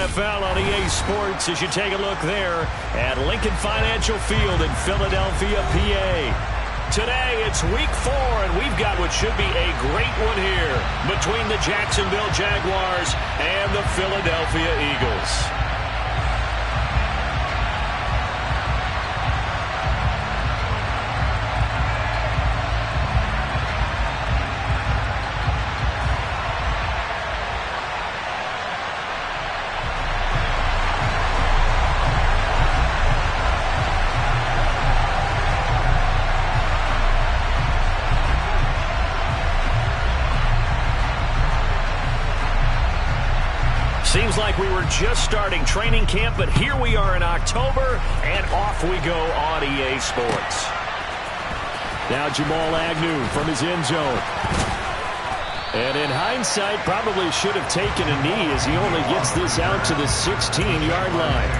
NFL on EA Sports as you take a look there at Lincoln Financial Field in Philadelphia, PA. Today, it's week 4, and we've got what should be a great one here between the Jacksonville Jaguars and the Philadelphia Eagles. Seems like we were just starting training camp, but here we are in October, and off we go on EA Sports. Now Jamal Agnew from his end zone. And in hindsight, probably should have taken a knee as he only gets this out to the 16-yard line.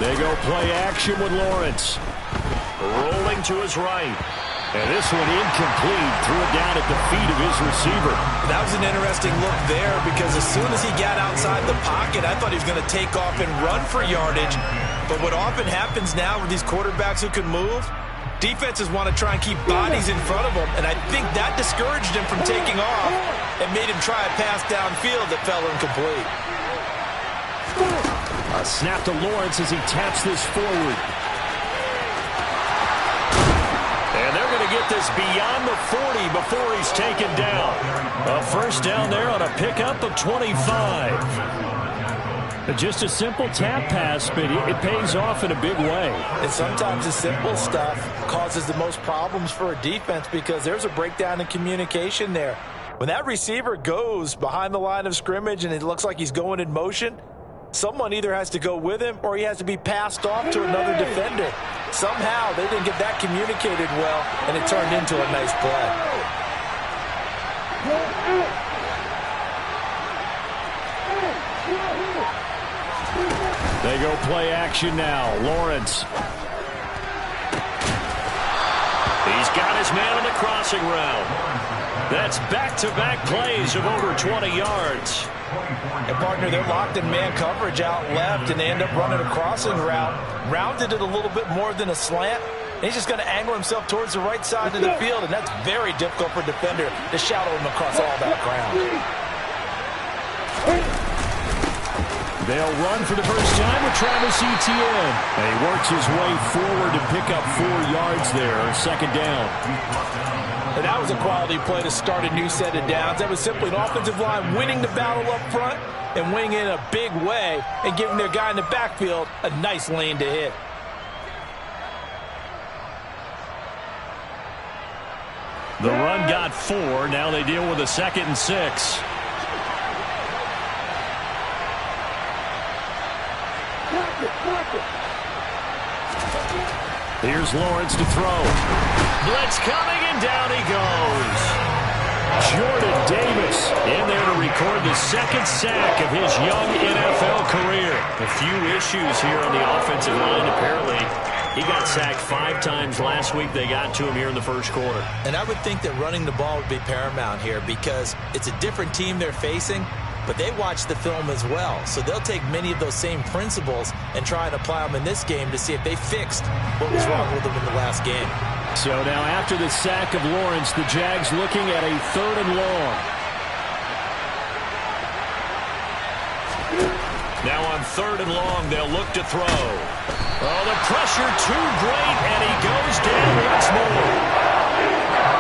They go play action with Lawrence. Rolling to his right. And this one incomplete. Threw it down at the feet of his receiver. That was an interesting look there because as soon as he got outside the pocket, I thought he was going to take off and run for yardage. But what often happens now with these quarterbacks who can move, defenses want to try and keep bodies in front of them. And I think that discouraged him from taking off and made him try a pass downfield that fell incomplete. A snap to Lawrence as he taps this forward. And they're going to get this beyond the 40 before he's taken down. A first down there on a pickup of 25. Just a simple tap pass, but it pays off in a big way. And sometimes the simple stuff causes the most problems for a defense because there's a breakdown in communication there. When that receiver goes behind the line of scrimmage and it looks like he's going in motion, someone either has to go with him or he has to be passed off to another defender. Somehow they didn't get that communicated well, and it turned into a nice play. They go play action now. Lawrence. He's got his man on the crossing route. That's back-to-back plays of over 20 yards. And, partner, they're locked in man coverage out left, and they end up running a crossing route. Rounded it a little bit more than a slant. And he's just going to angle himself towards the right side of the field, and that's very difficult for a defender to shadow him across all that ground. They'll run for the first time with Travis Etienne. And he works his way forward to pick up 4 yards there, second down. And that was a quality play to start a new set of downs. That was simply an offensive line winning the battle up front and winning in a big way and giving their guy in the backfield a nice lane to hit. The run got 4. Now they deal with a 2nd and 6. Here's Lawrence to throw. Blitz coming, and down he goes. Jordan Davis in there to record the 2nd sack of his young NFL career. A few issues here on the offensive line. Apparently, he got sacked 5 times last week. They got to him here in the first quarter. And I would think that running the ball would be paramount here because it's a different team they're facing, but they watch the film as well. So they'll take many of those same principles and try and apply them in this game to see if they fixed what was wrong with them in the last game. So now after the sack of Lawrence, the Jags looking at a 3rd and long. Now on 3rd and long, they'll look to throw. Oh, the pressure too great, and he goes down once more.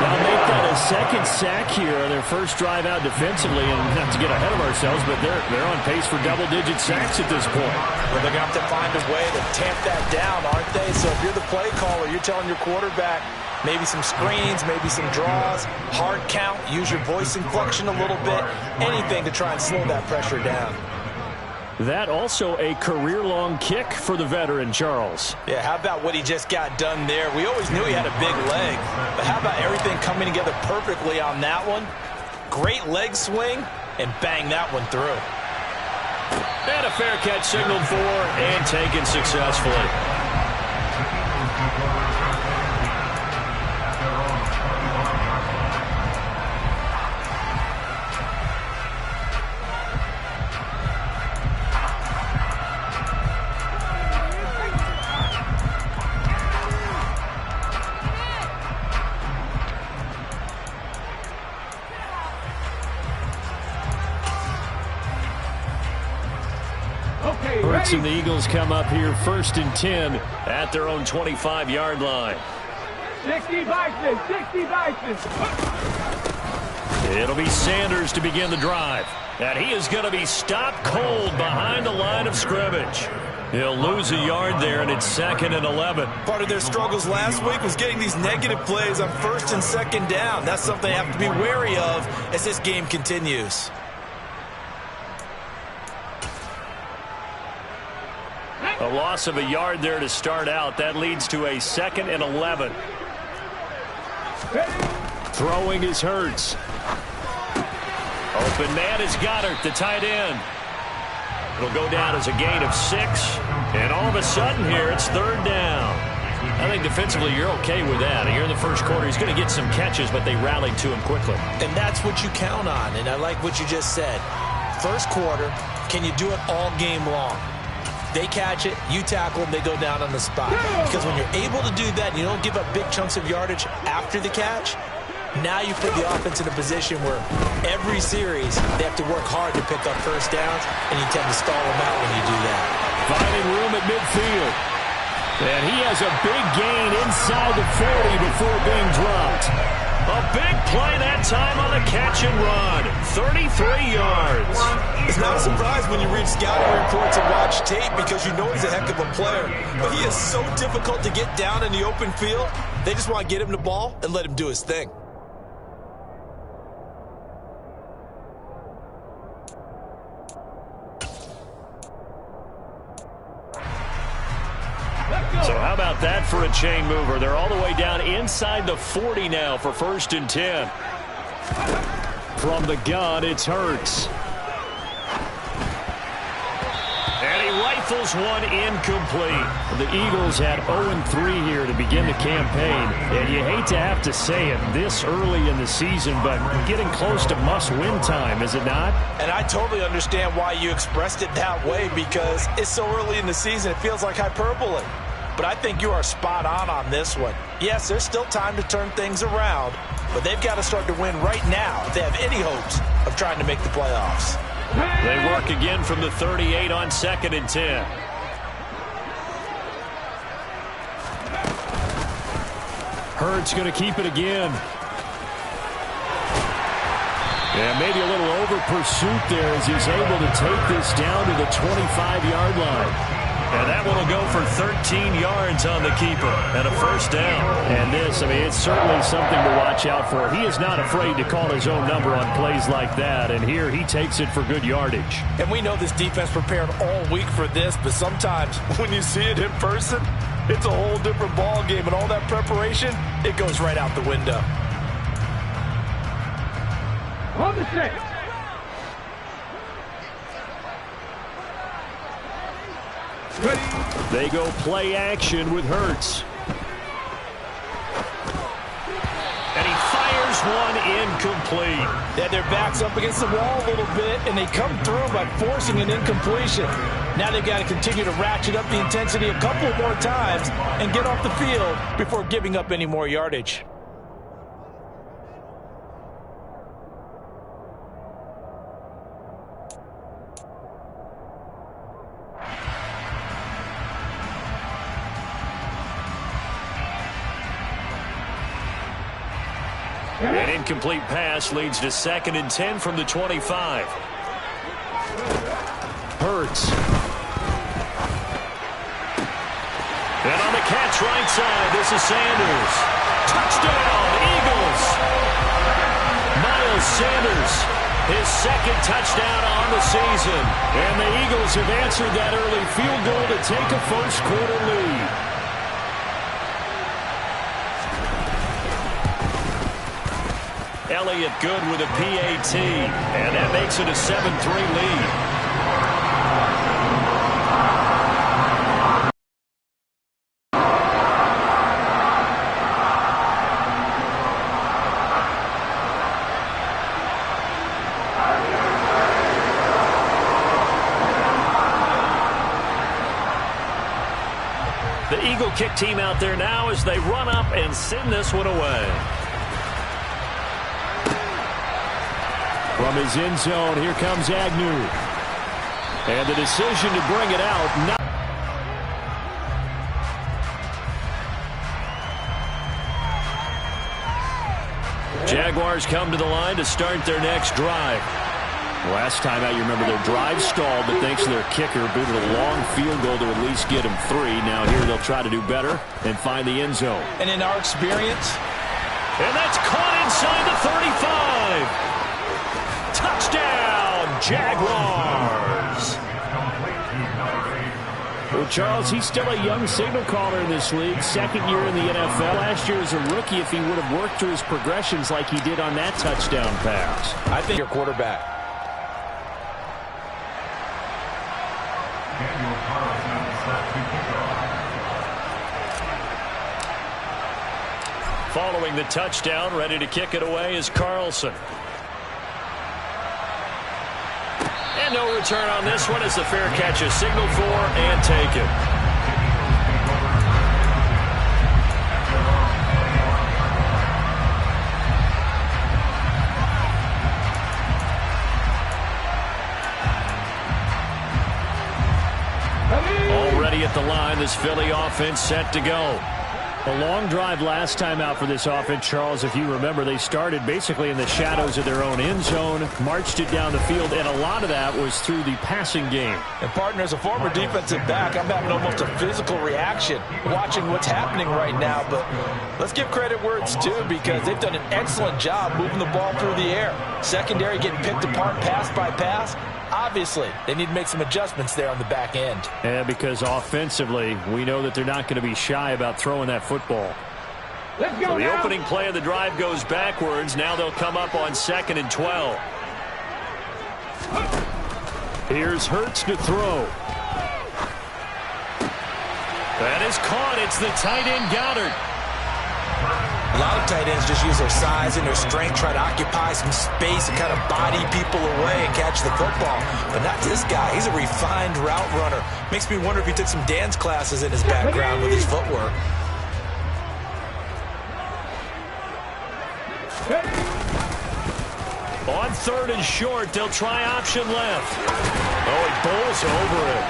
Now make that a 2nd sack here on their first drive out defensively, and not to get ahead of ourselves, but they're on pace for double-digit sacks at this point. Well, they're going to have to find a way to tamp that down, aren't they? So if you're the play caller, you're telling your quarterback maybe some screens, maybe some draws, hard count, use your voice inflection a little bit, anything to try and slow that pressure down. That also a career-long kick for the veteran, Charles. Yeah, how about what he just got done there? We always knew he had a big leg, but how about everything coming together perfectly on that one? Great leg swing, and bang that one through. And a fair catch signaled for and taken successfully. Hurts and the Eagles come up here 1st and 10 at their own 25-yard line. 60 Bison, 60 Bison. It'll be Sanders to begin the drive. And he is going to be stopped cold behind the line of scrimmage. He'll lose a yard there, and it's 2nd and 11. Part of their struggles last week was getting these negative plays on 1st and 2nd down. That's something they have to be wary of as this game continues. A loss of a yard there to start out. That leads to a 2nd and 11. Throwing is Hurts. Open man is Goddard, the tight end. It'll go down as a gain of 6. And all of a sudden here, it's 3rd down. I think defensively you're okay with that. Here in the first quarter, he's going to get some catches, but they rallied to him quickly. And that's what you count on, and I like what you just said. First quarter, can you do it all game long? They catch it, you tackle them, they go down on the spot. Because when you're able to do that and you don't give up big chunks of yardage after the catch, now you put the offense in a position where every series they have to work hard to pick up first downs, and you tend to stall them out when you do that. Finding room at midfield. And he has a big gain inside the 40 before being dropped. A big play that time on the catch and run. 33 yards. It's not a surprise when you read scouting reports and watch tape because you know he's a heck of a player. But he is so difficult to get down in the open field. They just want to get him the ball and let him do his thing. So how about that for a chain mover? They're all the way down inside the 40 now for 1st and 10. From the gun, it's Hurts. And he rifles one incomplete. The Eagles had 0-3 here to begin the campaign. And you hate to have to say it this early in the season, but getting close to must-win time, is it not? And I totally understand why you expressed it that way because it's so early in the season, it feels like hyperbole. But I think you are spot on this one. Yes, there's still time to turn things around, but they've got to start to win right now if they have any hopes of trying to make the playoffs. They work again from the 38 on 2nd and 10. Hurts going to keep it again. Yeah, maybe a little over pursuit there as he's able to take this down to the 25-yard line. And that one will go for 13 yards on the keeper and a 1st down. And this, I mean, it's certainly something to watch out for. He is not afraid to call his own number on plays like that. And here he takes it for good yardage. And we know this defense prepared all week for this, but sometimes when you see it in person, it's a whole different ball game. And all that preparation, it goes right out the window. On the six. They go play action with Hurts. And he fires one incomplete. Yeah, their back's up against the wall a little bit, and they come through by forcing an incompletion. Now they've got to continue to ratchet up the intensity a couple more times and get off the field before giving up any more yardage. An incomplete pass leads to 2nd and 10 from the 25. Hurts. And on the catch right side, this is Sanders. Touchdown, Eagles. Miles Sanders His second touchdown on the season. And the Eagles have answered that early field goal to take a first-quarter lead. Elliott good with a PAT, and that makes it a 7-3 lead. The Eagle kick team out there now as they run up and send this one away. From his end zone, here comes Agnew. And the decision to bring it out. Jaguars come to the line to start their next drive. Last time out, you remember their drive stalled, but thanks to their kicker, booted a long field goal to at least get them 3. Now here they'll try to do better and find the end zone. And in our experience, and that's caught inside the 35. Touchdown, Jaguars. Well, Charles, he's still a young signal caller in this league. Second year in the NFL. Last year as a rookie, if he would have worked through his progressions like he did on that touchdown pass. I think your quarterback. Following the touchdown, ready to kick it away is Carlson. And no return on this one as the fair catch is signaled for and taken. Already at the line, this Philly offense set to go. A long drive last time out for this offense, Charles. If you remember, they started basically in the shadows of their own end zone, marched it down the field, and a lot of that was through the passing game. And partner, as a former defensive back, I'm having almost a physical reaction watching what's happening right now. But let's give credit where it's due because they've done an excellent job moving the ball through the air. Secondary getting picked apart pass by pass. Obviously, they need to make some adjustments there on the back end. Yeah, because offensively, we know that they're not going to be shy about throwing that football. Let's go so the now. opening play of the drive goes backwards. Now they'll come up on 2nd and 12. Here's Hurts to throw. That is caught. It's the tight end Goddard. A lot of tight ends just use their size and their strength, try to occupy some space and kind of body people away and catch the football. But not this guy. He's a refined route runner. Makes me wonder if he took some dance classes in his background with his footwork. On 3rd and short, they'll try option left. Oh, he bowls over it.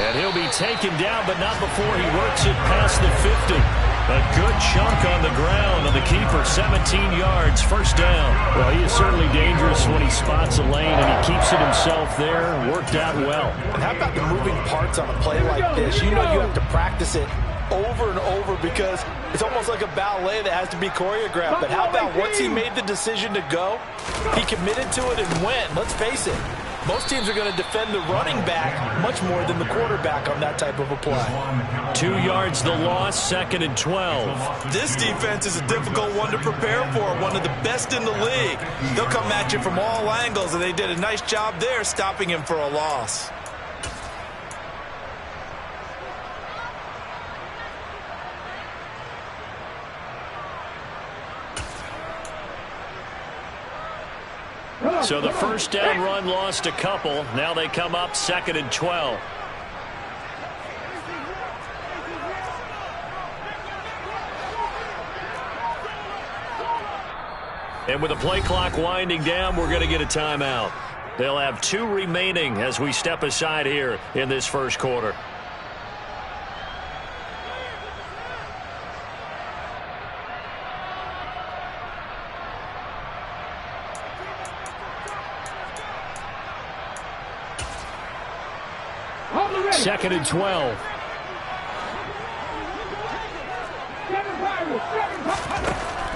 And he'll be taken down, but not before he works it past the 50. A good chunk on the ground on the keeper, 17 yards, first down. Well, he is certainly dangerous when he spots a lane, and he keeps it himself there. Worked out well. And how about the moving parts on a play like this? You know you have to practice it over and over because it's almost like a ballet that has to be choreographed. But how about once he made the decision to go, he committed to it and went. Let's face it. Most teams are going to defend the running back much more than the quarterback on that type of a play. 2 yards the loss, 2nd and 12. This defense is a difficult one to prepare for, one of the best in the league. They'll come at you from all angles, and they did a nice job there stopping him for a loss. So the first down run lost a couple. Now they come up 2nd and 12. And with the play clock winding down, we're going to get a timeout. They'll have 2 remaining as we step aside here in this first quarter. Second and 12.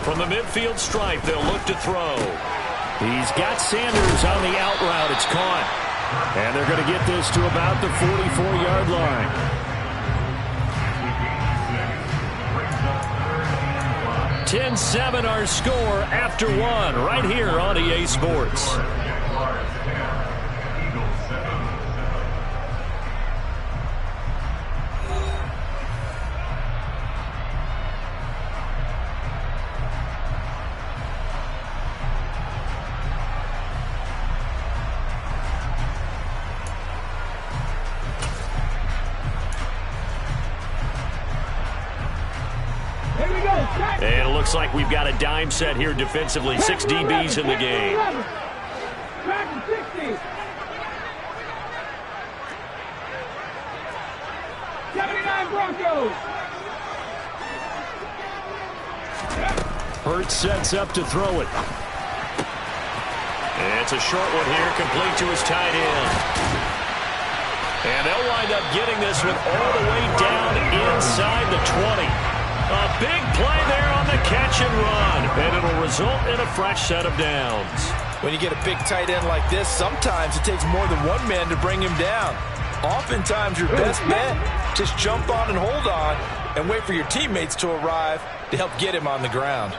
From the midfield stripe, they'll look to throw. He's got Sanders on the out route. It's caught. And they're going to get this to about the 44-yard line. (10-7) our score after one right here on EA Sports. And it looks like we've got a dime set here defensively. 6 DBs in the game. Hurts sets up to throw it. And it's a short one here, complete to his tight end. And they'll wind up getting this one all the way down inside the 20. A big play there on the catch and run, and it'll result in a fresh set of downs. When you get a big tight end like this, sometimes it takes more than one man to bring him down. Oftentimes, your best bet, just jump on and hold on and wait for your teammates to arrive to help get him on the ground.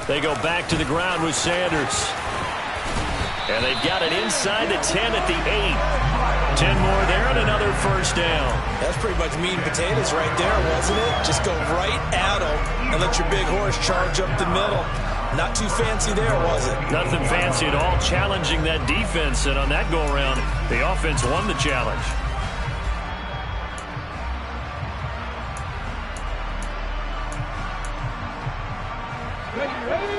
They go back to the ground with Sanders. And they've got it inside the 10 at the 8. 10 more there and another first down. That's pretty much meat and potatoes right there, wasn't it? Just go right at them and let your big horse charge up the middle. Not too fancy there, was it? Nothing fancy at all, challenging that defense. And on that go-around, the offense won the challenge. Ready.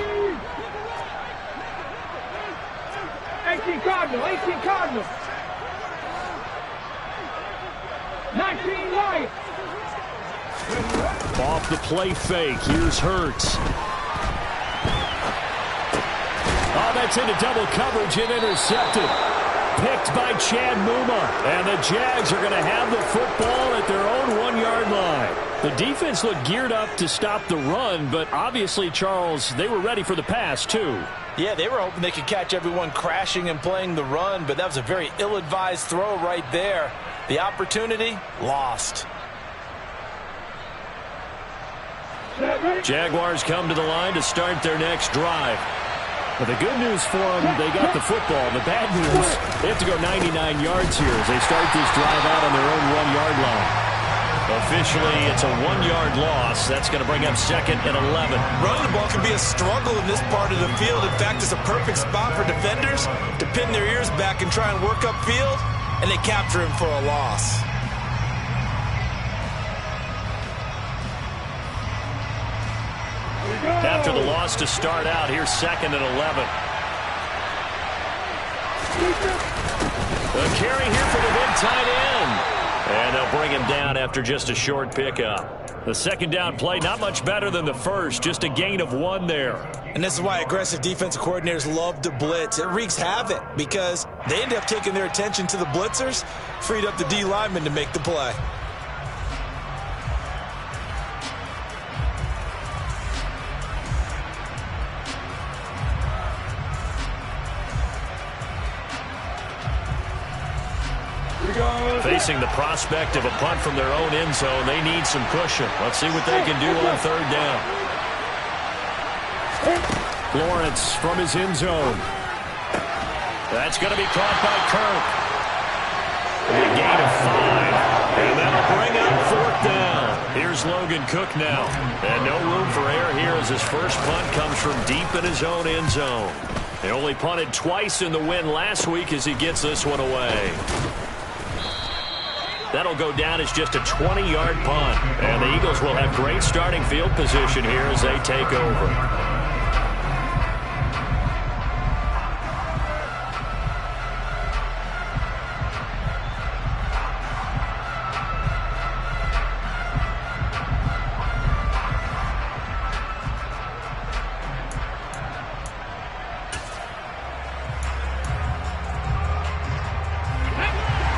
18 Cardinal. 19 right. Off the play fake. Here's Hurts. Oh, that's into double coverage and intercepted. Picked by Chad Muma. And the Jags are going to have the football at their own 1-yard line. The defense looked geared up to stop the run, but obviously, Charles, they were ready for the pass, too. Yeah, they were hoping they could catch everyone crashing and playing the run, but that was a very ill-advised throw right there. The opportunity, lost. Jaguars come to the line to start their next drive. But the good news for them, they got the football. The bad news, they have to go 99 yards here as they start this drive out on their own 1-yard line. Officially, it's a 1-yard loss. That's going to bring up 2nd and 11. Running the ball can be a struggle in this part of the field. In fact, it's a perfect spot for defenders to pin their ears back and try and work upfield, and they capture him for a loss. After the loss to start out, here's 2nd and 11. A carry here for the big tight end. And they'll bring him down after just a short pickup. The second down play, not much better than the first, just a gain of 1 there. And this is why aggressive defensive coordinators love to blitz. It wreaks havoc because they end up taking their attention to the blitzers, freed up the D lineman to make the play. Facing the prospect of a punt from their own end zone, they need some cushion. Let's see what they can do on 3rd down. Lawrence from his end zone. That's going to be caught by Kirk. A gain of 5. And that'll bring up 4th down. Here's Logan Cook now. And no room for error here as his first punt comes from deep in his own end zone. He only punted twice in the win last week as he gets this one away. That'll go down as just a 20-yard punt. And the Eagles will have great starting field position here as they take over.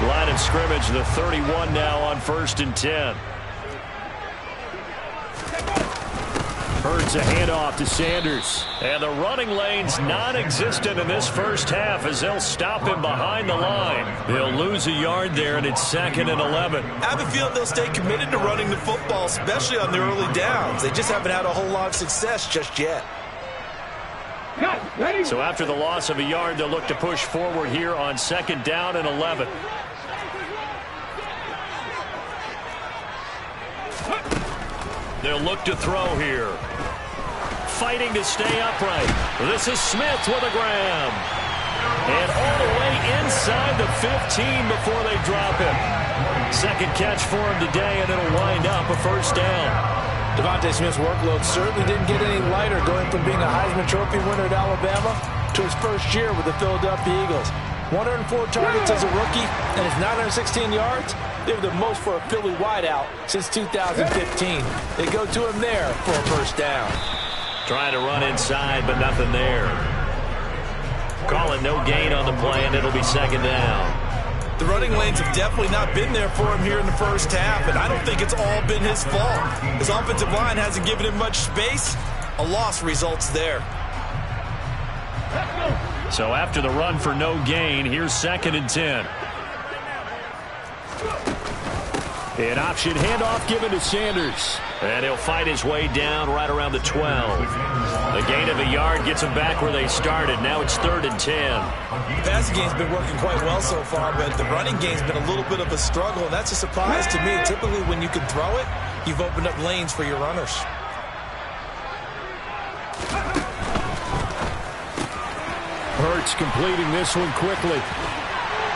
Line of scrimmage, the 31 now on 1st and 10. It's a handoff to Sanders. And the running lane's non-existent in this first half as they'll stop him behind the line. They'll lose a yard there, and it's 2nd and 11. I have a feeling they'll stay committed to running the football, especially on the early downs. They just haven't had a whole lot of success just yet. So after the loss of a yard, they'll look to push forward here on 2nd down and 11. They'll look to throw here. Fighting to stay upright. This is Smith with a grab. And all the way inside the 15 before they drop him. Second catch for him today, and it'll wind up a first down. Devontae Smith's workload certainly didn't get any lighter, going from being a Heisman Trophy winner at Alabama to his first year with the Philadelphia Eagles. 104 targets as a rookie and his 916 yards. They were the most for a Philly wideout since 2015. They go to him there for a first down. Trying to run inside, but nothing there. Calling no gain on the play, and it'll be 2nd down. The running lanes have definitely not been there for him here in the first half, and I don't think it's all been his fault. His offensive line hasn't given him much space. A loss results there. So after the run for no gain, here's 2nd and 10. An option handoff given to Sanders. And he'll fight his way down right around the 12. The gain of a yard gets him back where they started. Now it's 3rd and 10. The passing game's been working quite well so far, but the running game's been a little bit of a struggle, and that's a surprise to me. Typically, when you can throw it, you've opened up lanes for your runners. Hurts completing this one quickly.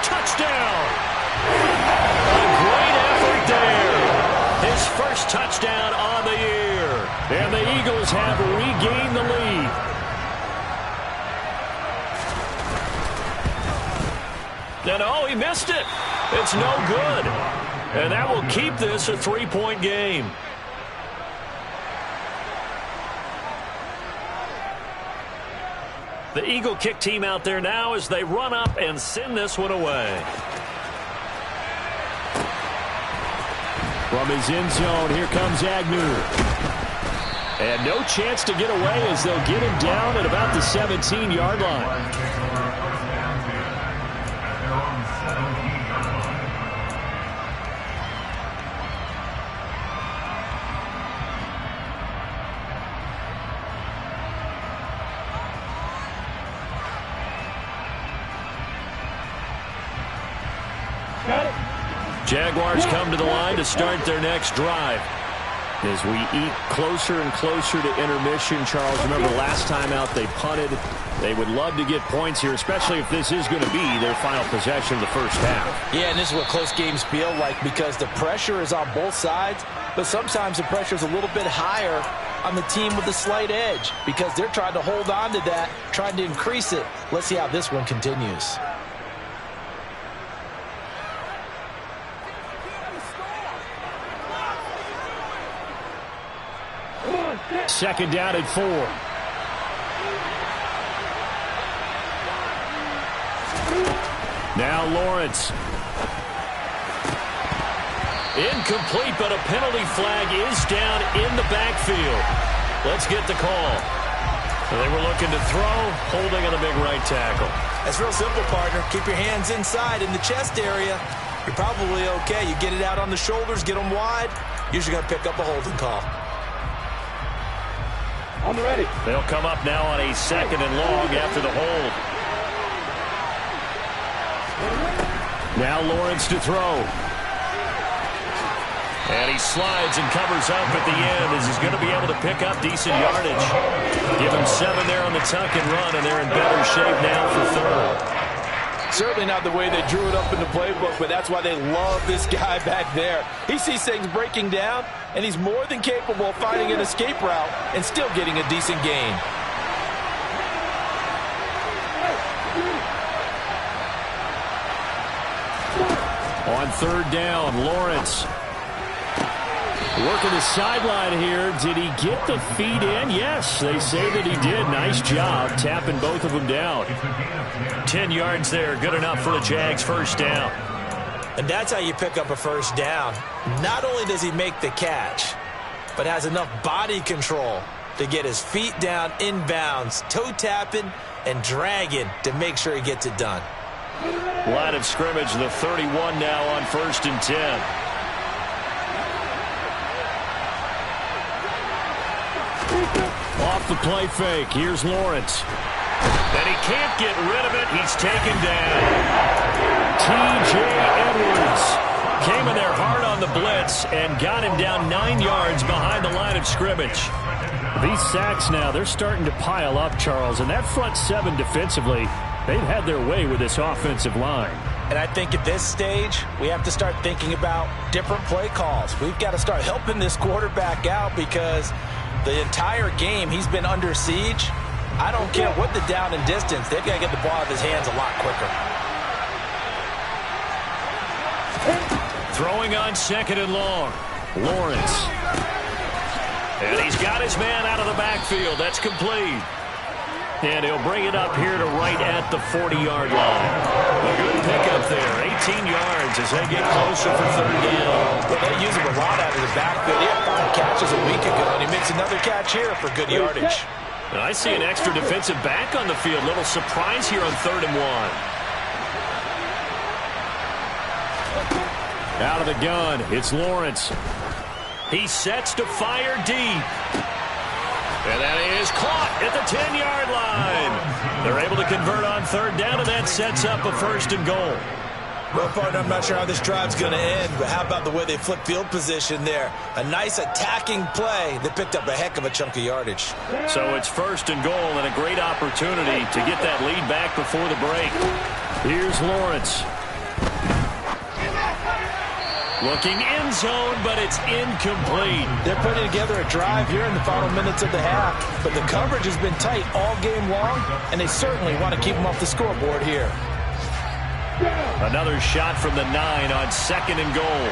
Touchdown! A great effort there. His first touchdown on the year. And the Eagles have regained the lead. And oh, he missed it. It's no good. And that will keep this a 3-point game. The Eagle kick team out there now as they run up and send this one away. From his end zone, here comes Agnew. And no chance to get away as they'll get him down at about the 17-yard line. Jaguars come to the line to start their next drive. As we eat closer and closer to intermission, Charles, remember last time out they punted. They would love to get points here, especially if this is going to be their final possession of the first half. Yeah, and this is what close games feel like because the pressure is on both sides, but sometimes the pressure is a little bit higher on the team with the slight edge because they're trying to hold on to that, trying to increase it. Let's see how this one continues. Second down at 4. Now Lawrence. Incomplete, but a penalty flag is down in the backfield. Let's get the call. They were looking to throw, holding on the big right tackle. That's real simple, partner. Keep your hands inside in the chest area. You're probably okay. You get it out on the shoulders, get them wide. Usually going to pick up a holding call. I'm ready. They'll come up now on a 2nd and long after the hold. Now Lawrence to throw. And he slides and covers up at the end as he's going to be able to pick up decent yardage. Give him 7 there on the tuck and run, and they're in better shape now for 3rd. Certainly not the way they drew it up in the playbook, but that's why they love this guy back there. He sees things breaking down, and he's more than capable of finding an escape route and still getting a decent gain. On 3rd down, Lawrence. Working the sideline here. Did he get the feet in? Yes, they say that he did. Nice job tapping both of them down. 10 yards there. Good enough for the Jags' first down. And that's how you pick up a first down. Not only does he make the catch, but has enough body control to get his feet down inbounds, toe tapping and dragging to make sure he gets it done. Line of scrimmage, the 31 now on 1st and 10. Off the play fake, here's Lawrence. And he can't get rid of it. He's taken down. T.J. Edwards came in there hard on the blitz and got him down 9 yards behind the line of scrimmage. These sacks now, they're starting to pile up, Charles. And that front seven defensively, they've had their way with this offensive line. And I think at this stage, we have to start thinking about different play calls. We've got to start helping this quarterback out because the entire game he's been under siege. I don't care what the down and distance. They've got to get the ball out of his hands a lot quicker. Throwing on 2nd and long. Lawrence. And he's got his man out of the backfield. That's complete. And he'll bring it up here to right at the 40-yard line. A good pickup there. 18 yards as they get closer for 3rd down. Well, they use him a lot out of the backfield. He had 5 catches a week ago, and he makes another catch here for good yardage. And I see an extra defensive back on the field. Little surprise here on 3rd and 1. Out of the gun, it's Lawrence. He sets to fire deep. And that is caught at the 10-yard line. They're able to convert on 3rd down, and that sets up a 1st and goal. Well, partner, I'm not sure how this drive's going to end, but how about the way they flip field position there? A nice attacking play that picked up a heck of a chunk of yardage. So it's 1st and goal and a great opportunity to get that lead back before the break. Here's Lawrence. Looking end zone, but it's incomplete. They're putting together a drive here in the final minutes of the half, but the coverage has been tight all game long, and they certainly want to keep them off the scoreboard here. Another shot from the 9 on 2nd and goal.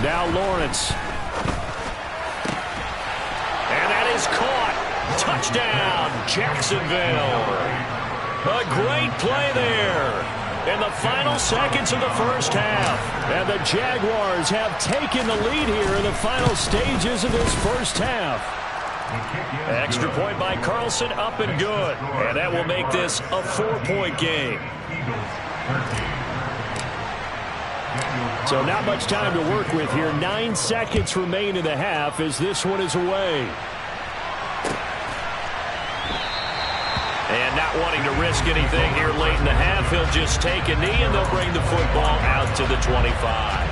Now Lawrence. And that is caught. Touchdown, Jacksonville. A great play there in the final seconds of the first half. And the Jaguars have taken the lead here in the final stages of this first half. Extra point by Carlson, up and good. And that will make this a 4-point game. So not much time to work with here. 9 seconds remain in the half as this one is away. And not wanting to risk anything here late in the half, he'll just take a knee and they'll bring the football out to the 25.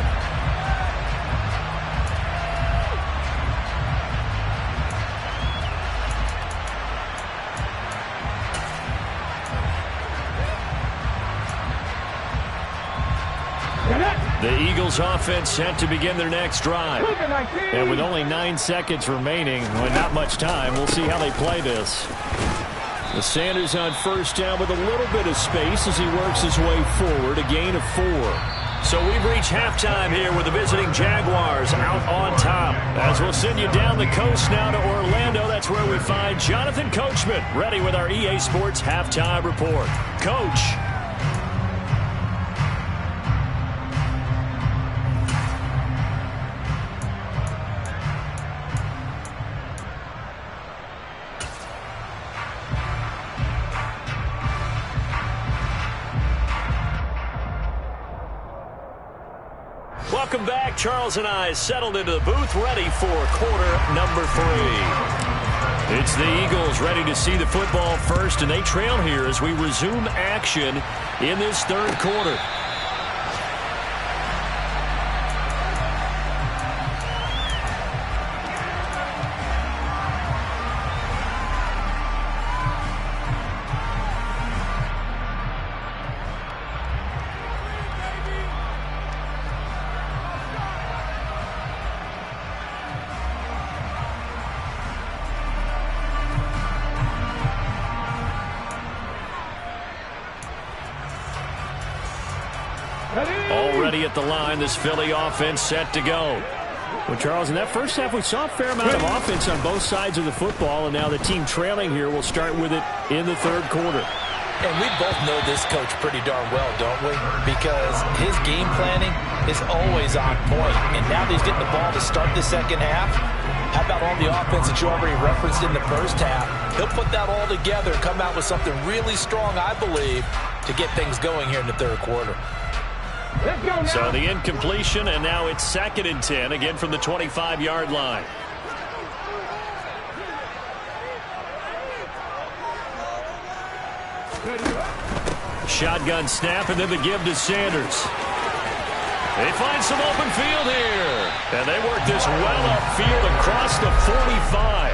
The Eagles offense set to begin their next drive. And with only 9 seconds remaining, with not much time, we'll see how they play this. The Sanders on 1st down with a little bit of space as he works his way forward, a gain of 4. So we've reached halftime here with the visiting Jaguars out on top. As we'll send you down the coast now to Orlando, that's where we find Jonathan Coachman ready with our EA Sports Halftime Report. Coach. Welcome back. Charles and I settled into the booth, ready for quarter number 3. It's the Eagles ready to see the football first, and they trail here as we resume action in this 3rd quarter. Already at the line, this Philly offense set to go. Well, Charles, in that first half, we saw a fair amount of offense on both sides of the football, and now the team trailing here will start with it in the 3rd quarter. And we both know this coach pretty darn well, don't we? Because his game planning is always on point. And now that he's getting the ball to start the second half, how about all the offense that you already referenced in the first half? He'll put that all together and come out with something really strong, I believe, to get things going here in the third quarter. So the incompletion, and now it's 2nd and 10, again from the 25-yard line. Shotgun snap, and then the give to Sanders. They find some open field here. And they work this well upfield across the 45.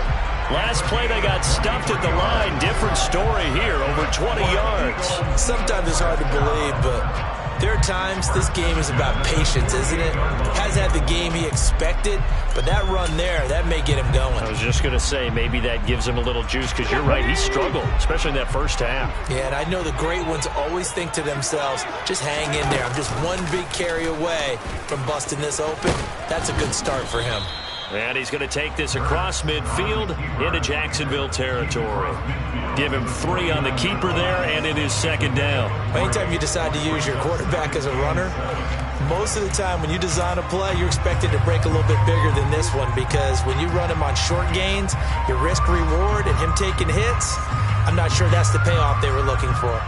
Last play, they got stuffed at the line. Different story here, over 20 yards. Sometimes it's hard to believe, but there are times this game is about patience, isn't it? Hasn't had the game he expected, but that run there, that may get him going. I was just going to say, maybe that gives him a little juice, because you're right, he struggled, especially in that first half. Yeah, and I know the great ones always think to themselves, just hang in there. I'm just one big carry away from busting this open. That's a good start for him. And he's going to take this across midfield into Jacksonville territory. Give him 3 on the keeper there, and it is 2nd down. Anytime you decide to use your quarterback as a runner, most of the time when you design a play, you're expected to break a little bit bigger than this one, because when you run him on short gains, your risk-reward and him taking hits, I'm not sure that's the payoff they were looking for.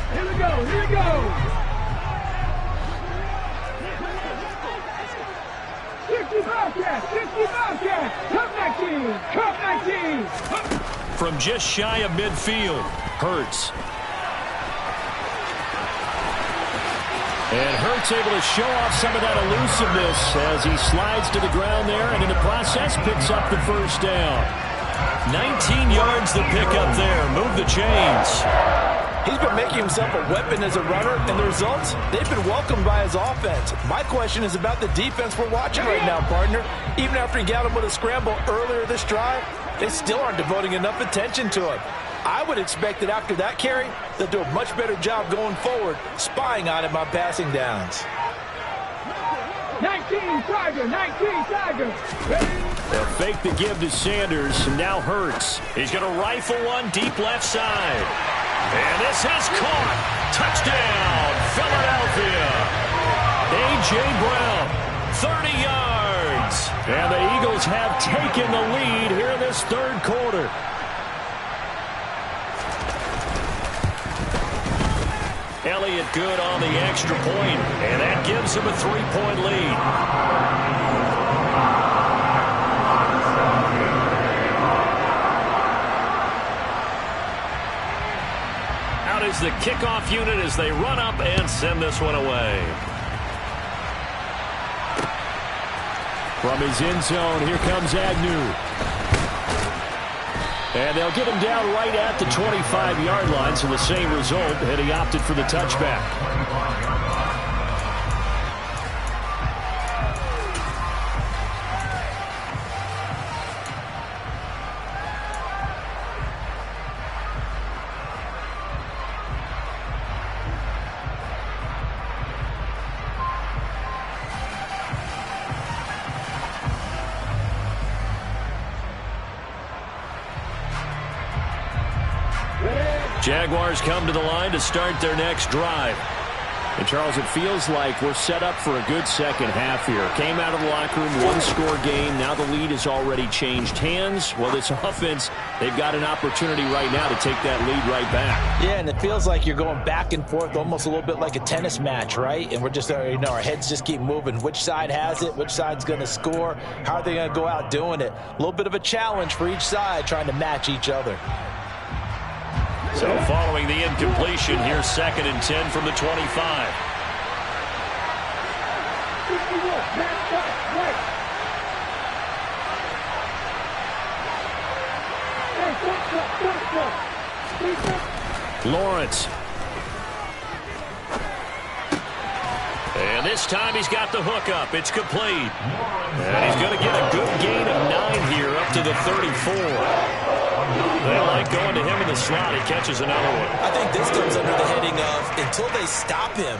Here we go, here we go. 60 Bobcats, Cup 19, Cup 19. From just shy of midfield, Hurts. And Hurts able to show off some of that elusiveness as he slides to the ground there, and in the process picks up the first down. 19 yards to pick up there. Move the chains. He's been making himself a weapon as a runner, and the results, they've been welcomed by his offense. My question is about the defense we're watching right now, partner. Even after he got him with a scramble earlier this drive, they still aren't devoting enough attention to him. I would expect that after that carry, they'll do a much better job going forward, spying on him on passing downs. 19 Tigers. They'll fake the give to Sanders, and now Hurts. He's going to rifle one deep left side. And this is caught. Touchdown, Philadelphia. A.J. Brown, 30 yards. And the Eagles have taken the lead here in this third quarter. Elliott good on the extra point, and that gives him a 3-point lead. Out is the kickoff unit as they run up and send this one away. From his end zone, here comes Agnew. And they'll get him down right at the 25-yard line, so the same result, and he opted for the touchback. Jaguars come to the line to start their next drive. And, Charles, it feels like we're set up for a good second half here. Came out of the locker room, one-score game. Now the lead has already changed hands. Well, this offense, they've got an opportunity right now to take that lead right back. Yeah, and it feels like you're going back and forth almost a little bit like a tennis match, right? And we're just, our heads just keep moving. Which side has it? Which side's going to score? How are they going to go out doing it? A little bit of a challenge for each side trying to match each other. So following the incompletion, here's 2nd and 10 from the 25. Lawrence. And this time he's got the hook up. It's complete. And he's going to get a good gain of 9 here up to the 34. They like going to him in the slot. He catches another one. I think this comes under the heading of until they stop him,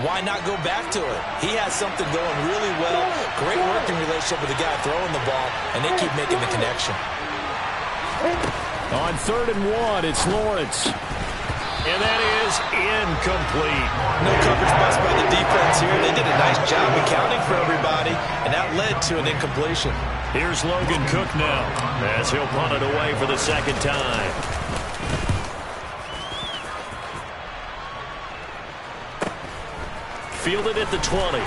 why not go back to it? He has something going really well. Great working relationship with the guy throwing the ball, and they keep making the connection. On 3rd and 1, it's Lawrence. And that is incomplete. No coverage bust by the defense here. They did a nice job accounting for everybody, and that led to an incompletion. Here's Logan Cook now, as he'll punt it away for the second time. Fielded at the 20.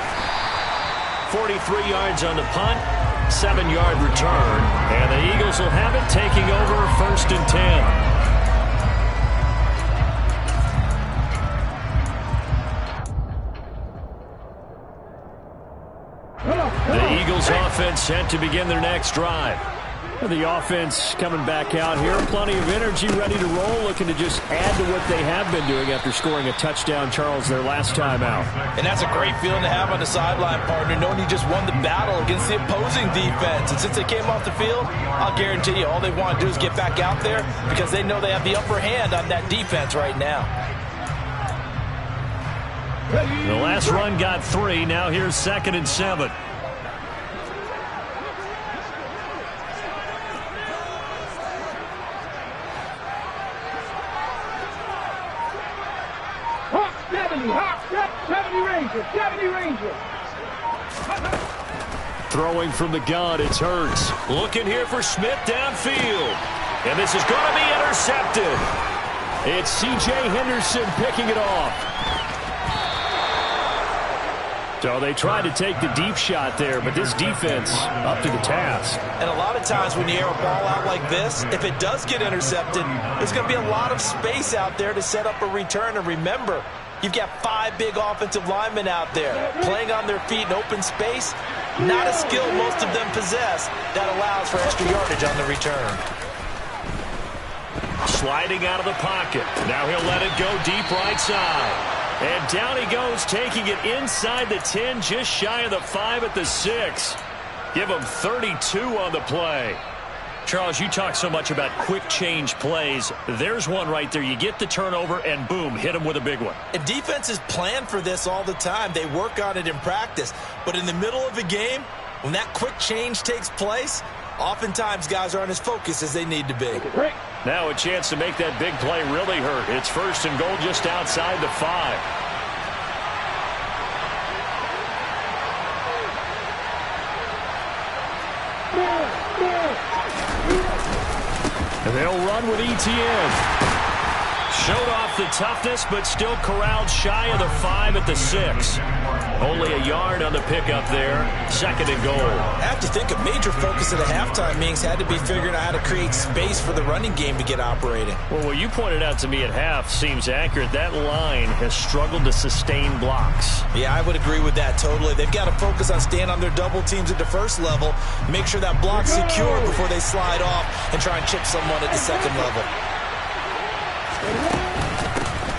43 yards on the punt, 7-yard return, and the Eagles will have it taking over 1st and 10. The Eagles offense set to begin their next drive. The offense coming back out here. Plenty of energy, ready to roll, looking to just add to what they have been doing after scoring a touchdown, Charles, their last time out. And that's a great feeling to have on the sideline, partner, knowing you just won the battle against the opposing defense. And since they came off the field, I'll guarantee you all they want to do is get back out there because they know they have the upper hand on that defense right now. The last run got 3. Now here's 2nd and 7. Hawk 70 Rangers. Throwing from the gun, it's Hurts. Looking here for Smith downfield. And this is going to be intercepted. It's C.J. Henderson picking it off. So they tried to take the deep shot there, but this defense up to the task. And a lot of times when you air a ball out like this, if it does get intercepted, there's going to be a lot of space out there to set up a return. And remember, you've got 5 big offensive linemen out there playing on their feet in open space. Not a skill most of them possess that allows for extra yardage on the return. Sliding out of the pocket. Now he'll let it go deep right side. And down he goes, taking it inside the 10, just shy of the 5 at the 6. Give him 32 on the play. Charles, you talk so much about quick change plays. There's one right there. You get the turnover, and boom, hit him with a big one. And defenses plan for this all the time. They work on it in practice. But in the middle of a game, when that quick change takes place, oftentimes guys aren't as focused as they need to be. Now a chance to make that big play really hurt. It's 1st and goal just outside the 5. And they'll run with ETN. Showed off the toughness, but still corralled shy of the 5 at the 6. Only a yard on the pickup there. 2nd and goal. I have to think a major focus of the halftime meetings had to be figuring out how to create space for the running game to get operating. Well, what you pointed out to me at half seems accurate. That line has struggled to sustain blocks. Yeah, I would agree with that totally. They've got to focus on staying on their double teams at the first level, make sure that block's secure before they slide off and try and chip someone at the second level.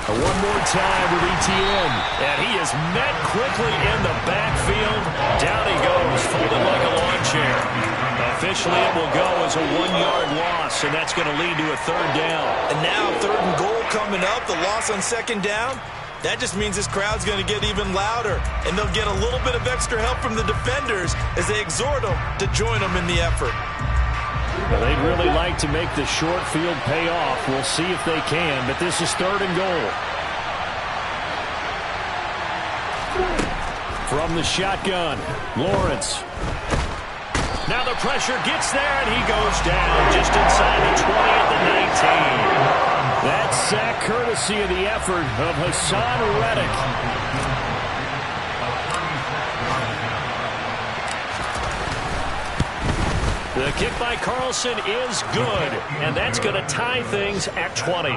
One more time with ETN. And he is met quickly in the backfield. Down he goes, folded like a lawn chair. Officially, it will go as a 1-yard loss, and that's going to lead to a 3rd down. And now 3rd and goal coming up, the loss on 2nd down. That just means this crowd's going to get even louder, and they'll get a little bit of extra help from the defenders as they exhort them to join them in the effort. Well, they'd really like to make the short field pay off. We'll see if they can, but this is 3rd and goal. From the shotgun, Lawrence. Now the pressure gets there, and he goes down just inside the 20 at the 19. That sack courtesy of the effort of Hassan Reddick. The kick by Carlson is good, and that's going to tie things at 20.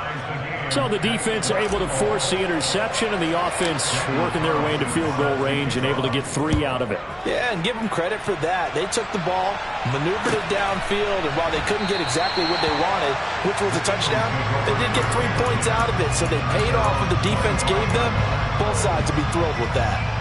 So the defense able to force the interception, and the offense working their way into field goal range and able to get 3 out of it. Yeah, and give them credit for that. They took the ball, maneuvered it downfield, and while they couldn't get exactly what they wanted, which was a touchdown, they did get 3 points out of it. So they paid off what the defense gave them. Both sides will be thrilled with that.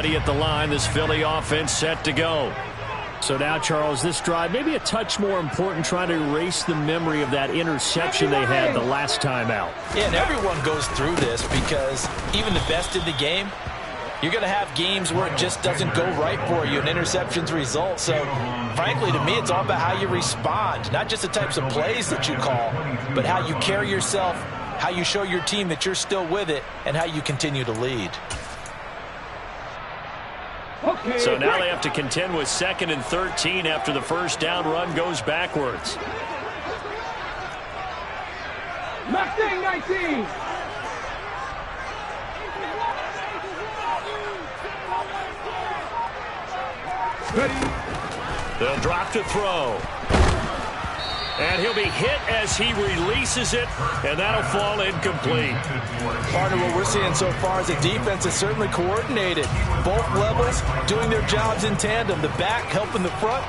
ready at the line. This Philly offense set to go. So now, Charles, this drive maybe a touch more important, trying to erase the memory of that interception they had the last time out. Yeah, and everyone goes through this because even the best in the game, you're going to have games where it just doesn't go right for you and interceptions result. So, frankly, to me, it's all about how you respond, not just the types of plays that you call, but how you carry yourself, how you show your team that you're still with it, and how you continue to lead. So now they have to contend with 2nd and 13 after the first down run goes backwards. Mustang 19. Ready. They'll drop to throw. And he'll be hit as he releases it, and that'll fall incomplete. Partner, what we're seeing so far is the defense is certainly coordinated. Both levels doing their jobs in tandem. The back helping the front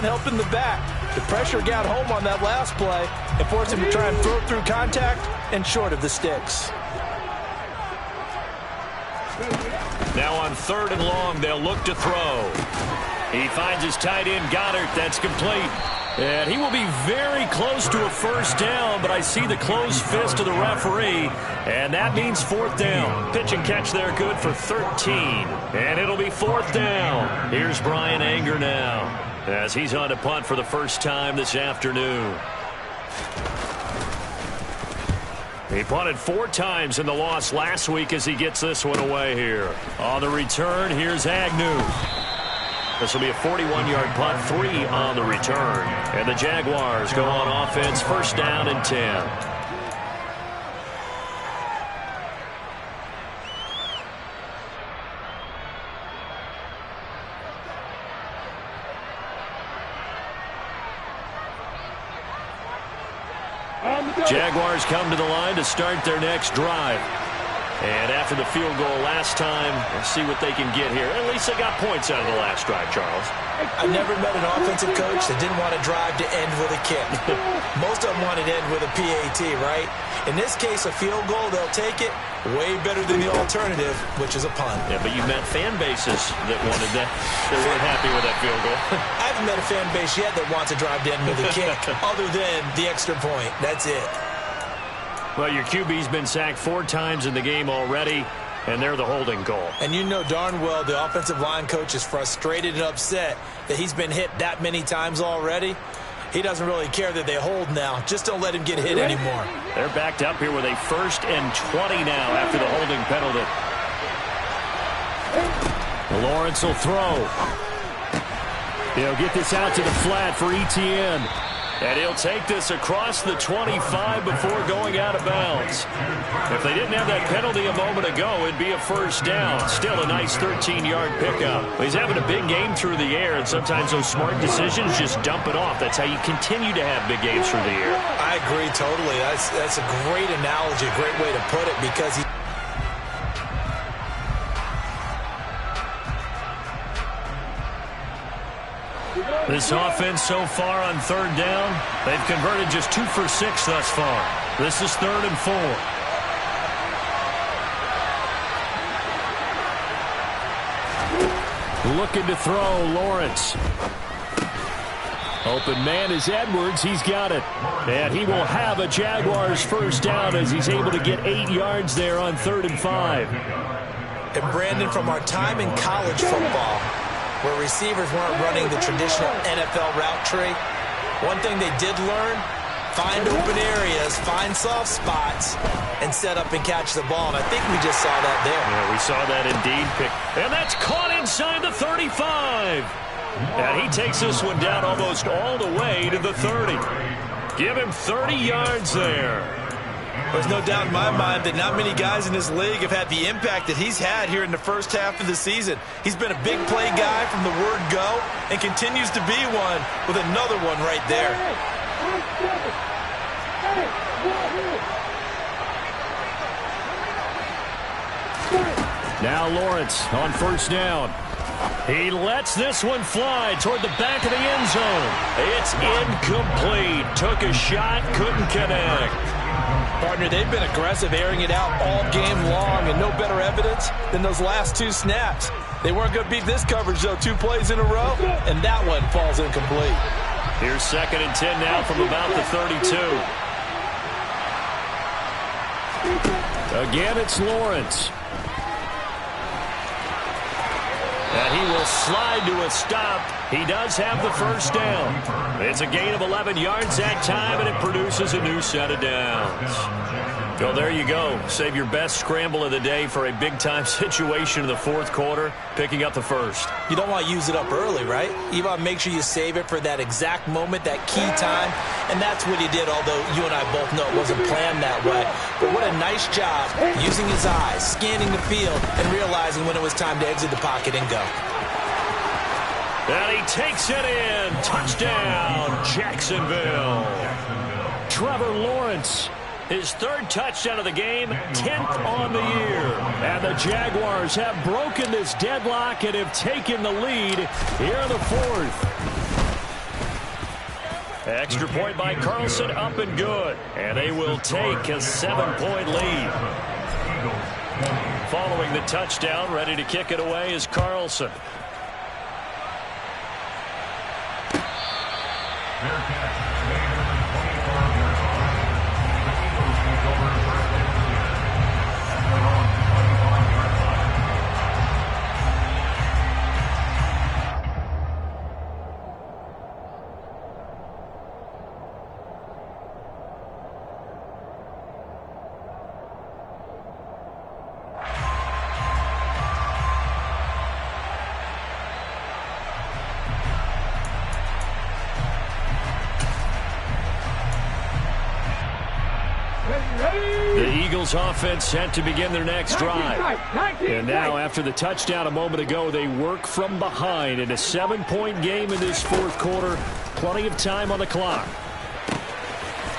helping the back. The pressure got home on that last play and forced him to try and throw through contact and short of the sticks. Now on 3rd and long, they'll look to throw. He finds his tight end, Goddard. That's complete. And he will be very close to a first down, but I see the closed fist of the referee, and that means 4th down. Pitch and catch there, good for 13. And it'll be 4th down. Here's Brian Anger now, as he's on to punt for the first time this afternoon. He punted 4 times in the loss last week as he gets this one away here. On the return, here's Agnew. This will be a 41-yard punt, 3 on the return. And the Jaguars go on offense, first down and 10. Jaguars come to the line to start their next drive. And after the field goal last time, we'll see what they can get here. At least they got points out of the last drive, Charles. I've never met an offensive coach that didn't want to drive to end with a kick. Most of them wanted to end with a PAT, right? In this case, a field goal, they'll take it. Way better than the alternative, which is a punt. Yeah, but you met fan bases that wanted that. They weren't happy with that field goal. I haven't met a fan base yet that wants to drive to end with a kick, other than the extra point. That's it. Well, your QB's been sacked 4 times in the game already, and they're the holding goal. And you know darn well the offensive line coach is frustrated and upset that he's been hit that many times already. He doesn't really care that they hold now. Just don't let him get hit anymore. They're backed up here with a 1st and 20 now after the holding penalty. Lawrence will throw. He'll get this out to the flat for Etienne. And he'll take this across the 25 before going out of bounds. If they didn't have that penalty a moment ago, it'd be a first down. Still a nice 13-yard pickup. He's having a big game through the air, and sometimes those smart decisions just dump it off. That's how you continue to have big games through the air. I agree totally. That's a great analogy, a great way to put it, because he... This offense so far on 3rd down, they've converted just 2 for 6 thus far. This is 3rd and 4. Looking to throw, Lawrence. Open man is Edwards. He's got it. And he will have a Jaguars first down as he's able to get 8 yards there on 3rd and 5. And Brandon, from our time in college football, where receivers weren't running the traditional NFL route tree, one thing they did learn, find open areas, find soft spots, and set up and catch the ball. And I think we just saw that there. Yeah, we saw that indeed. And that's caught inside the 35. And he takes this one down almost all the way to the 30. Give him 30 yards there. There's no doubt in my mind that not many guys in this league have had the impact that he's had here in the first half of the season. He's been a big play guy from the word go and continues to be one with another one right there. Now Lawrence on first down. He lets this one fly toward the back of the end zone. It's incomplete. Took a shot, couldn't connect. Partner, they've been aggressive, airing it out all game long, and no better evidence than those last 2 snaps. They weren't going to beat this coverage, though. 2 plays in a row, and that one falls incomplete. Here's 2nd and 10 now from about the 32. Again, it's Lawrence. And he will slide to a stop. He does have the first down. It's a gain of 11 yards that time, and it produces a new set of downs. So there you go. Save your best scramble of the day for a big-time situation in the 4th quarter, picking up the first. You don't want to use it up early, right? You want to make sure you save it for that exact moment, that key time, and that's what he did, although you and I both know it wasn't planned that way. But what a nice job using his eyes, scanning the field, and realizing when it was time to exit the pocket and go. And he takes it in. Touchdown, Jacksonville. Trevor Lawrence. His 3rd touchdown of the game, 10th on the year. And the Jaguars have broken this deadlock and have taken the lead here in the 4th. Extra point by Carlson, up and good. And they will take a 7-point lead. Following the touchdown, ready to kick it away is Carlson. The Eagles offense set to begin their next drive. And now after the touchdown a moment ago, they work from behind in a 7-point game in this 4th quarter. Plenty of time on the clock.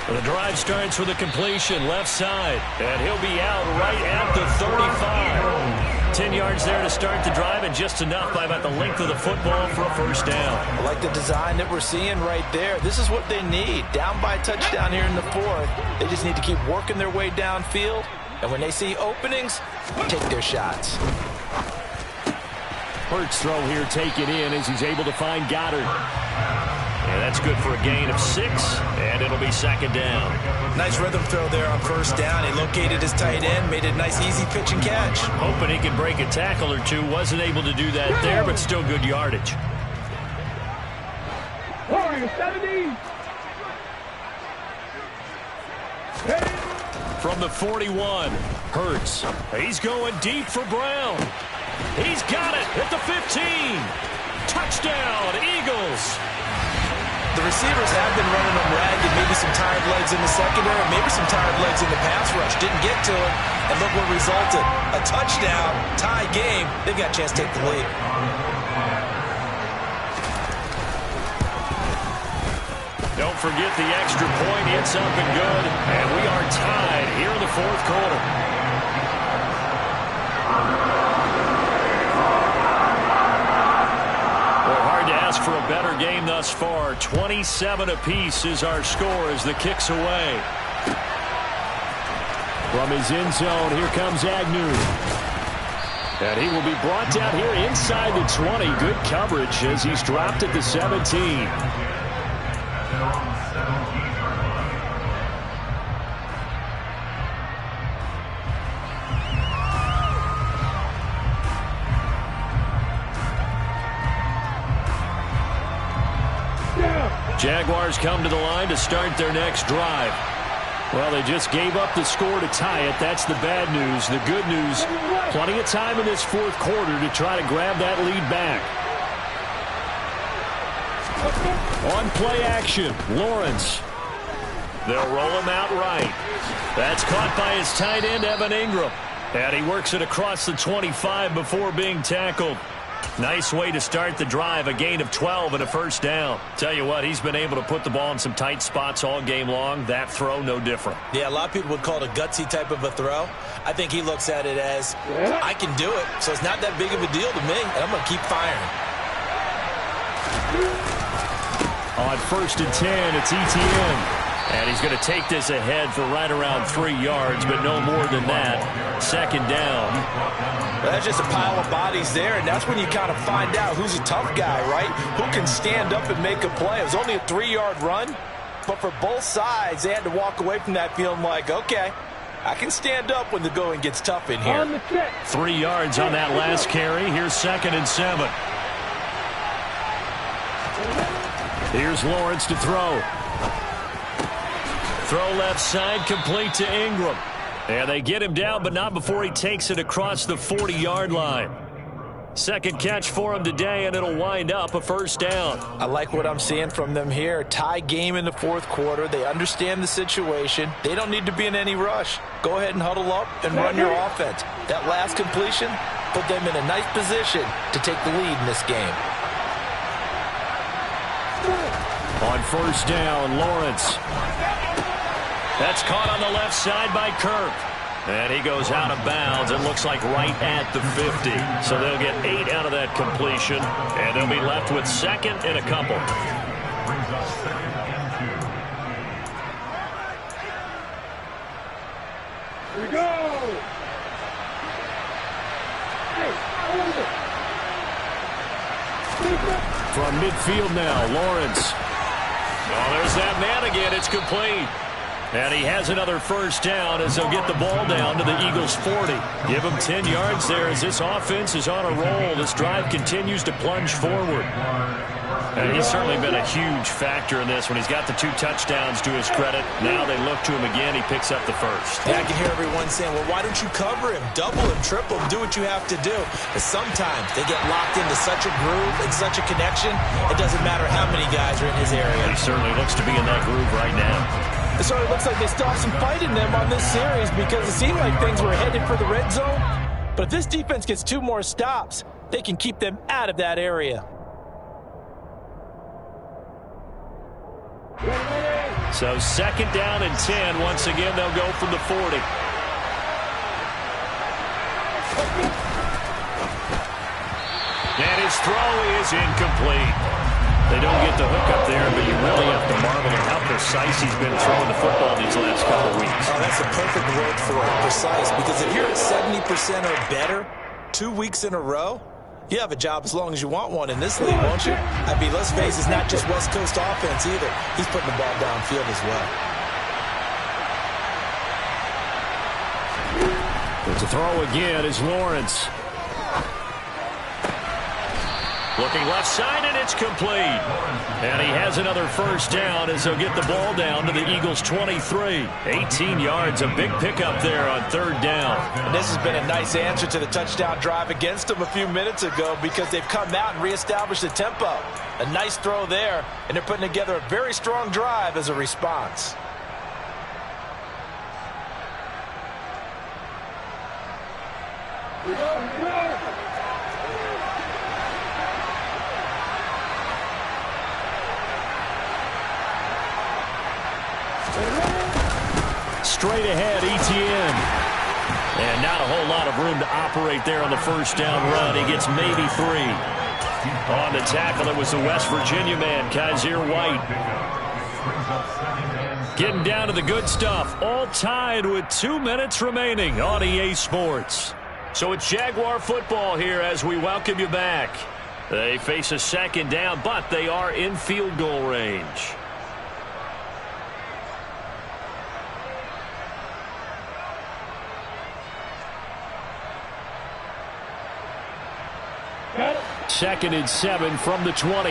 The drive starts with a completion left side, and he'll be out right at the 35. 10 yards there to start the drive, and just enough by about the length of the football for a first down. I like the design that we're seeing right there. This is what they need. Down by a touchdown here in the 4th. They just need to keep working their way downfield, and when they see openings, take their shots. Hurts throw here taken in as he's able to find Goddard. And that's good for a gain of 6, and it'll be 2nd down. Nice rhythm throw there on first down. He located his tight end, made a nice easy pitch and catch. Hoping he could break a tackle or two. Wasn't able to do that there, but still good yardage. 70. From the 41, Hurts. He's going deep for Brown. He's got it at the 15. Touchdown, Eagles. The receivers have been running them ragged, maybe some tired legs in the secondary, maybe some tired legs in the pass rush. Didn't get to it, and look what resulted. A touchdown, tie game. They've got a chance to take the lead. Don't forget the extra point. It's up and good, and we are tied here in the 4th quarter. For a better game thus far. 27 apiece is our score as the kick's away. From his end zone, here comes Agnew. And he will be brought down here inside the 20. Good coverage as he's dropped at the 17. Jaguars come to the line to start their next drive. Well, they just gave up the score to tie it. That's the bad news. The good news, plenty of time in this 4th quarter to try to grab that lead back. On play action, Lawrence. They'll roll him out right. That's caught by his tight end, Evan Ingram. And he works it across the 25 before being tackled. Nice way to start the drive, a gain of 12 and a first down. Tell you what, he's been able to put the ball in some tight spots all game long. That throw, no different. Yeah, a lot of people would call it a gutsy type of a throw. I think he looks at it as, I can do it, so it's not that big of a deal to me, and I'm going to keep firing. On 1st and 10, it's ETN. And he's going to take this ahead for right around 3 yards, but no more than that. Second down. Well, that's just a pile of bodies there, and that's when you kind of find out who's a tough guy, right? Who can stand up and make a play. It was only a 3-yard run, but for both sides, they had to walk away from that feeling like, okay, I can stand up when the going gets tough in here. 3 yards on that last carry. Here's 2nd and 7. Here's Lawrence to throw. Throw left side, complete to Ingram. And they get him down, but not before he takes it across the 40-yard line. Second catch for him today, and it'll wind up a first down. I like what I'm seeing from them here. Tie game in the fourth quarter. They understand the situation. They don't need to be in any rush. Go ahead and huddle up and run your offense. That last completion put them in a nice position to take the lead in this game. On first down, Lawrence. That's caught on the left side by Kirk. And he goes out of bounds. It looks like right at the 50. So they'll get 8 out of that completion. And they'll be left with 2nd and a couple. Here we go. From midfield now, Lawrence. Oh, there's that man again. It's complete. And he has another first down as they'll get the ball down to the Eagles' 40. Give him 10 yards there as this offense is on a roll. This drive continues to plunge forward. And he's certainly been a huge factor in this when he's got the 2 touchdowns to his credit. Now they look to him again. He picks up the first. Yeah, I can hear everyone saying, well, why don't you cover him? Double him, triple him, do what you have to do. But sometimes they get locked into such a groove and such a connection, it doesn't matter how many guys are in his area. He certainly looks to be in that groove right now. It sort of looks like they still have some fight in them on this series because it seemed like things were headed for the red zone. But if this defense gets 2 more stops, they can keep them out of that area. So 2nd down and 10. Once again, they'll go from the 40. And his throw is incomplete. They don't get the hook up there, but you really have to marvel at how precise he's been throwing the football these last couple of weeks. Oh, that's the perfect word for it, precise. Because if you're at 70% or better 2 weeks in a row, you have a job as long as you want one in this league, won't you? I mean, let's face it, it's not just West Coast offense either. He's putting the ball downfield as well. But to throw again is Lawrence. Looking left side, and it's complete. And he has another first down as they'll get the ball down to the Eagles' 23. 18 yards, a big pickup there on 3rd down. And this has been a nice answer to the touchdown drive against them a few minutes ago because they've come out and reestablished the tempo. A nice throw there, and they're putting together a very strong drive as a response. Straight ahead, Etienne. And not a whole lot of room to operate there on the first down run. He gets maybe 3. On the tackle, it was the West Virginia man, Kaiser White. Getting down to the good stuff. All tied with 2 minutes remaining on EA Sports. So it's Jaguar football here as we welcome you back. They face a 2nd down, but they are in field goal range. Second and 7 from the 20.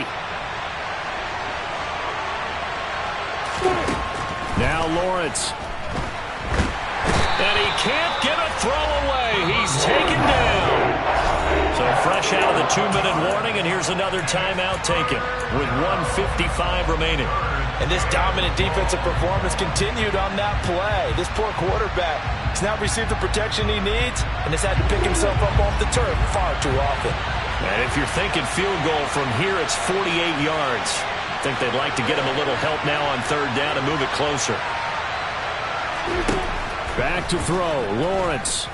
Now Lawrence. And he can't get a throw away. He's taken down. So fresh out of the 2-minute warning, and here's another timeout taken with 1:55 remaining. And this dominant defensive performance continued on that play. This poor quarterback has now received the protection he needs and has had to pick himself up off the turf far too often. And if you're thinking field goal from here, it's 48 yards. I think they'd like to get him a little help now on 3rd down and move it closer. Back to throw, Lawrence.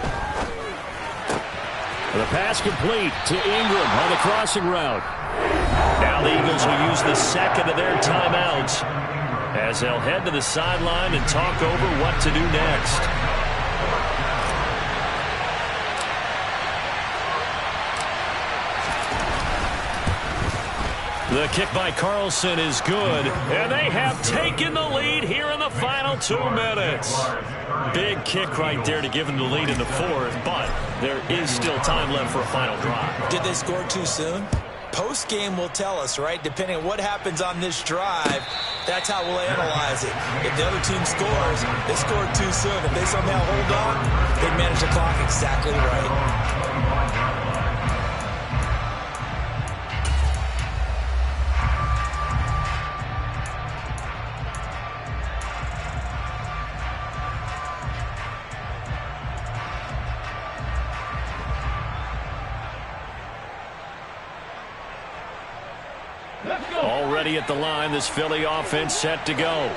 The pass complete to Ingram on the crossing route. Now the Eagles will use the 2nd of their timeouts. as they'll head to the sideline and talk over what to do next. The kick by Carlson is good, and they have taken the lead here in the final 2 minutes. Big kick right there to give them the lead in the fourth, but there is still time left for a final drive. Did they score too soon? Post-game will tell us, right? Depending on what happens on this drive, that's how we'll analyze it. If the other team scores, they scored too soon. If they somehow hold on, they manage the clock exactly right. Already at the line, this Philly offense set to go.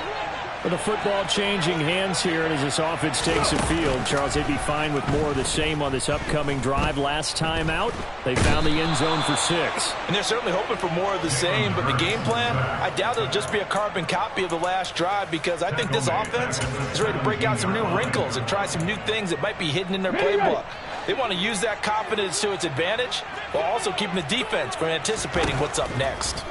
With the football changing hands here, and as this offense takes the field, Charles, they'd be fine with more of the same on this upcoming drive. Last time out, they found the end zone for 6. And they're certainly hoping for more of the same, but the game plan, I doubt it'll just be a carbon copy of the last drive, because I think this offense is ready to break out some new wrinkles and try some new things that might be hidden in their playbook. They want to use that confidence to its advantage while also keeping the defense from anticipating what's up next.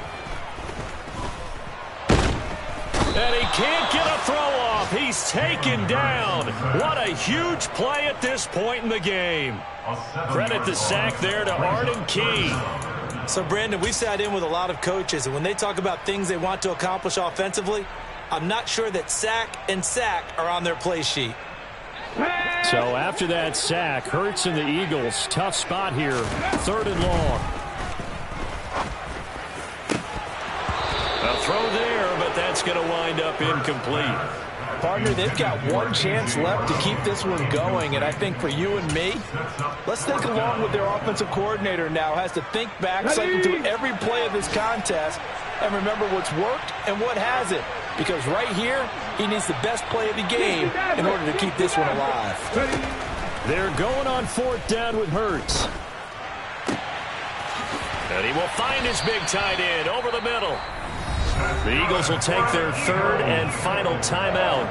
And he can't get a throw off. He's taken down. What a huge play at this point in the game. Credit the sack there to Arden Key. So, Brandon, we sat in with a lot of coaches, and when they talk about things they want to accomplish offensively, I'm not sure that sack and sack are on their play sheet. So after that sack, Hurts and the Eagles, tough spot here, 3rd and long. A throw there, but that's going to wind up incomplete. Partner, they've got one chance left to keep this one going, and I think for you and me, let's think along with their offensive coordinator now. Has to think back, cycle through every play of this contest, and remember what's worked and what hasn't. Because right here, he needs the best play of the game in order to keep this one alive. They're going on 4th down with Hurts. And he will find his big tight end over the middle. The Eagles will take their 3rd and final timeout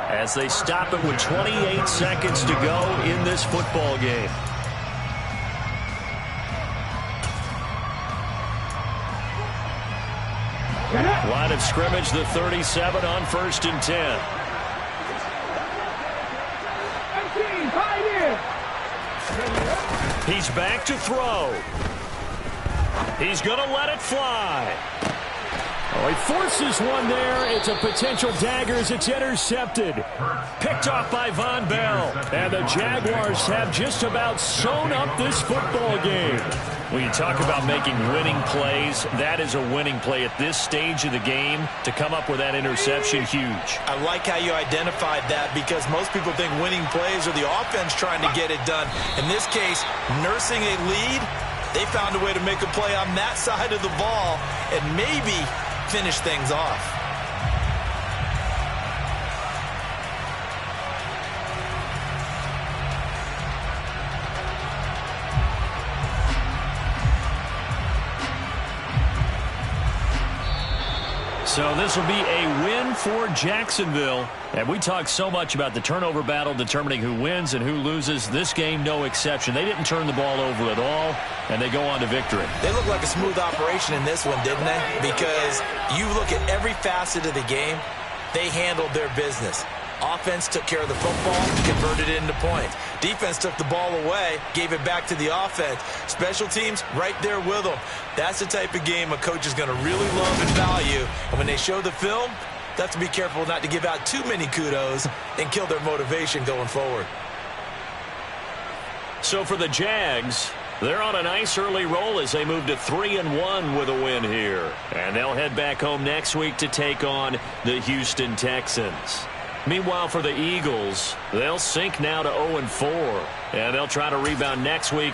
as they stop it with 28 seconds to go in this football game. Line of scrimmage, the 37 on 1st and 10. He's back to throw. He's going to let it fly. Oh, he forces one there. It's a potential dagger as it's intercepted. Picked off by Von Bell. And the Jaguars have just about sewn up this football game. When you talk about making winning plays, that is a winning play at this stage of the game. To come up with that interception, huge. I like how you identified that, because most people think winning plays are the offense trying to get it done. In this case, nursing a lead, they found a way to make a play on that side of the ball and maybe finish things off. So this will be a win for Jacksonville. And we talked so much about the turnover battle determining who wins and who loses. This game, no exception. They didn't turn the ball over at all, and they go on to victory. They look like a smooth operation in this one, didn't they? Because you look at every facet of the game, they handled their business. Offense took care of the football, converted it into points. Defense took the ball away, gave it back to the offense. Special teams, right there with them. That's the type of game a coach is going to really love and value. And when they show the film, they have to be careful not to give out too many kudos and kill their motivation going forward. So for the Jags, they're on a nice early roll as they move to 3-1 with a win here. And they'll head back home next week to take on the Houston Texans. Meanwhile, for the Eagles, they'll sink now to 0-4, and they'll try to rebound next week.